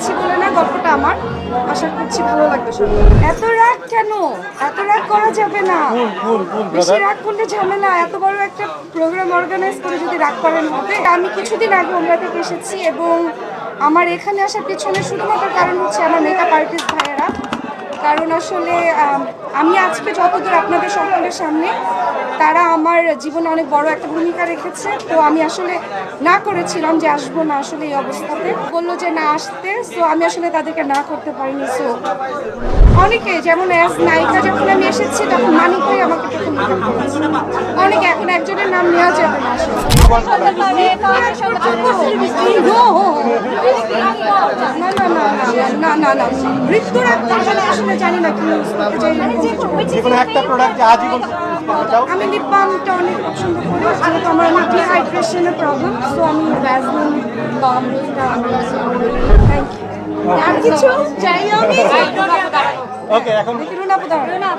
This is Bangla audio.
করেছি বলে না, গল্পটা আমার। আশা করছি ভালো লাগবে সবার। এত রাগ কেন? এত রাগ করা যাবে না। বেশি রাগ করলে ঝামেলা। এত বড় একটা প্রোগ্রাম অর্গানাইজ করে যদি রাগ করেন হবে। আমি কিছুদিন আগে ওমরা থেকে এসেছি এবং আমার এখানে আসার পিছনে শুধুমাত্র কারণ হচ্ছে আমার মেকআপ আর্টিস্ট ভাইয়েরা। কারণ আসলে আমি আজকে যতদূর আপনাদের সকলের সামনে, তারা আমার জীবনে অনেক বড় একটা ভূমিকা রেখেছে। তো আমি আসলে না করেছিলাম যে আসবো না আসলে এই অবস্থাতে, বললো যে না আসতে। সো আমি আসলে তাদেরকে না করতে পারিনি। সো অনেকে যেমন অ্যাজ নায়িকা যখন আমি এসেছি তখন মানিক ভাই আমাকে প্রথম মেকআপ করেছে। অনেকে, এখন একজনের নাম নেওয়া যাবে না আসলে। না মৃত্যুর আগ পর্যন্ত আসলে জানি না কি ইউজ করতে চাই। আমি লিপ বামটা অনেক পছন্দ করি, যেহেতু আমার অনেক ডিহাইড্রেশনের প্রবলেম। সো আমি ভ্যাসলিন বাম থ্যাংক ইউ। আর কিছু চাই আমি। ওকে, এখন রুনা